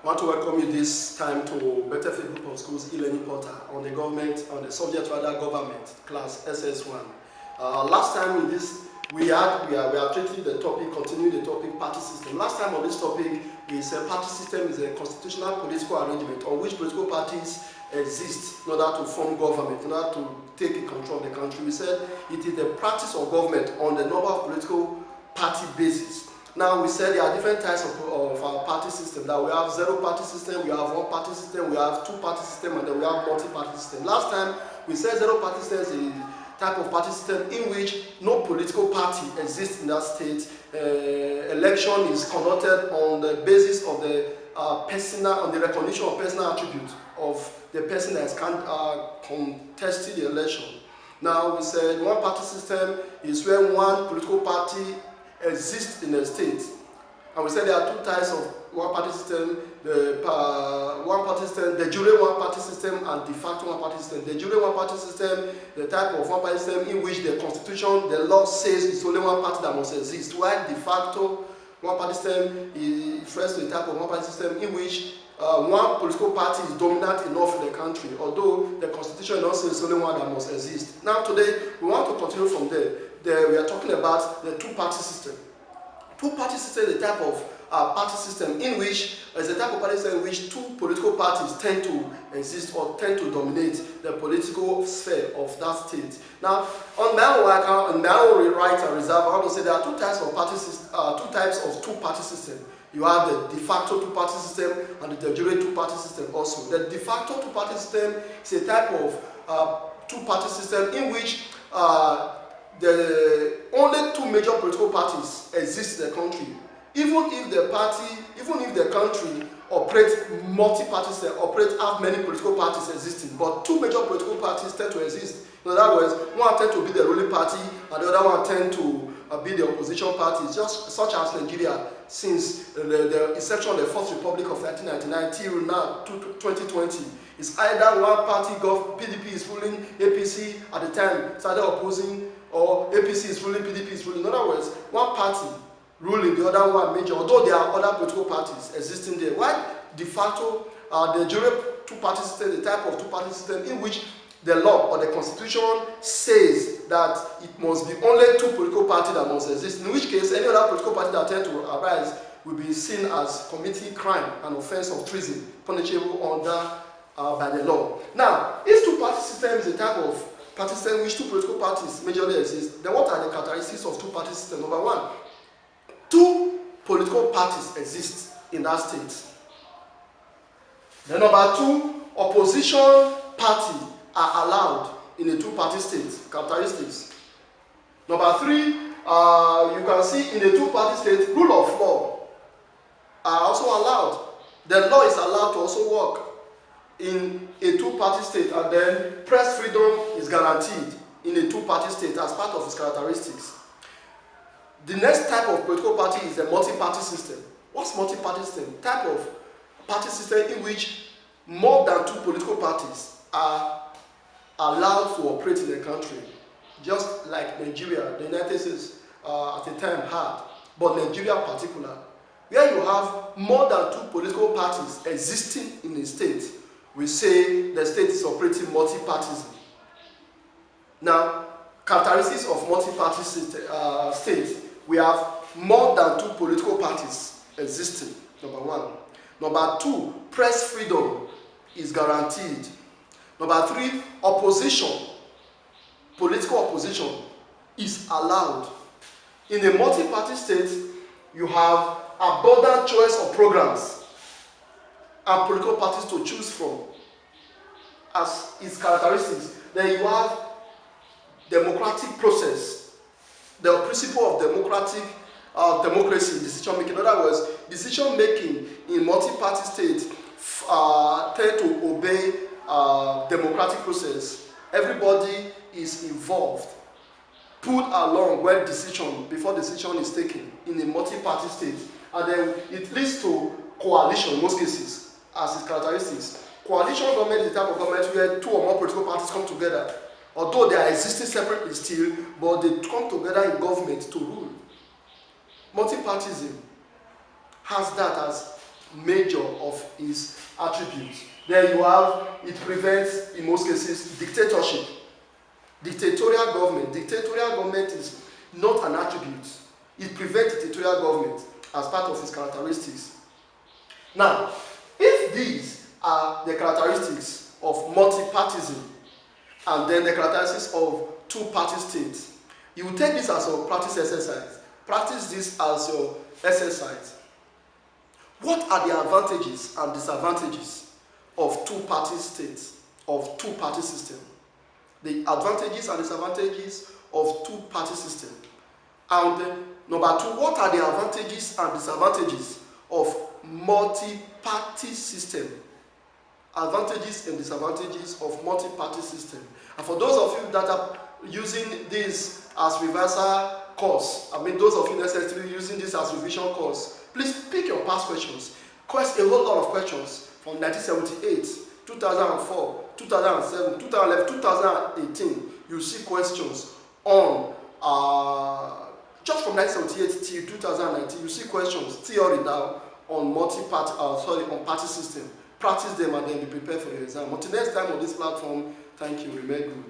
I want to welcome you this time to Better Faith Group of Schools e-learning portal on the subject rather government class SS1. Last time in this we are treating the topic, continuing the topic party system. Last time on this topic we said party system is a constitutional political arrangement on which political parties exist in order to form government, in order to take control of the country. We said it is the practice of government on the number of political party basis. Now we said there are different types of our party system. That we have zero party system, we have one party system, we have two party system, and then we have multi-party system. Last time we said zero party system is a type of party system in which no political party exists in that state. Election is conducted on the basis of the on the recognition of personal attributes of the person that is contesting the election. Now we said one party system is where one political party exists in a state, and we said there are two types of one party system: the one party system, de jure one party system, and de facto one party system. De jure one party system, the type of one party system in which the constitution, the law says it's only one party that must exist, while de facto one party system refers to the type of one party system in which one political party is dominant enough in the country, although the constitution does say it's only one that must exist. Now today we want to continue from there. We are talking about the two-party system. Two-party system is a type of party system in which is a type of party system in which two political parties tend to exist or tend to dominate the political sphere of that state. Now, on my own account, on my own right and reserve, I want to say there are two types of two-party system. You have the de facto two-party system and the de jure two-party system also. The de facto two-party system is a type of two-party system in which the only two major political parties exist in the country. Even if the country operates multi-party system, have many political parties existing, but two major political parties tend to exist. In other words, one tend to be the ruling party and the other one tend to be the opposition party, just such as Nigeria since the inception of the Fourth Republic of 1999 till now, 2020. It's either one party, PDP is ruling, APC at the time started opposing, or APC is ruling, PDP is ruling. In other words, one party ruling, the other one major, although there are other political parties existing there. Why de facto, the jure two-party system, the type of two-party system in which the law or the constitution says that it must be only two political parties that must exist, in which case any other political party that tend to arise will be seen as committing crime and offense of treason, punishable under by the law. Now, if two-party system is a type of party system in which two political parties majorly exist, then what are the characteristics of two-party system? Number one, two political parties exist in that state. Then number two, opposition parties are allowed in a two-party state. Characteristics. Number three, you can see in a two-party state, rule of law are also allowed. The law is allowed to also work in a two-party state, and then press freedom is guaranteed in a two-party state as part of its characteristics. The next type of political party is the multi-party system. What's multi-party system? Type of party system in which more than two political parties are allowed to operate in the country, just like Nigeria, the United States at the time had, but Nigeria in particular, where you have more than two political parties existing in a state, we say the state is operating multi-partyism. Now, characteristics of multi-party state, we have more than two political parties existing, number one. Number two, press freedom is guaranteed. Number three, opposition, political opposition is allowed. In a multi-party state, you have abundant choice of programs and political parties to choose from as its characteristics. Then you have democratic process, the principle of democracy, decision making. In other words, decision making in multi-party states tend to obey democratic process. Everybody is involved, put along when before decision is taken in a multi-party state, and then it leads to coalition in most cases as its characteristics. Coalition government is the type of government where two or more political parties come together, although they are existing separately still, but they come together in government to rule. Multi-partyism has that as major of its attributes. Then you have, it prevents, in most cases, dictatorship. Dictatorial government. Dictatorial government is not an attribute. It prevents dictatorial government as part of its characteristics. Now, if these are the characteristics of multi-partism and then the characteristics of two-party states, you will take this as your practice exercise. Practice this as your exercise. What are the advantages and disadvantages of two-party states, of two-party system? The advantages and disadvantages of two-party system. And number two, what are the advantages and disadvantages of multi-party system? Advantages and disadvantages of multi-party system. And for those of you that are using this as reversal course, I mean those of you necessarily using this as revision course, please pick your past questions. Quest a whole lot of questions from 1978, 2004, 2007, 2011, 2018. You see questions on just from 1978 till 2019. You see questions theory now on on party system. Practice them and then be prepared for your exam. Until next time on this platform, thank you. Remain good.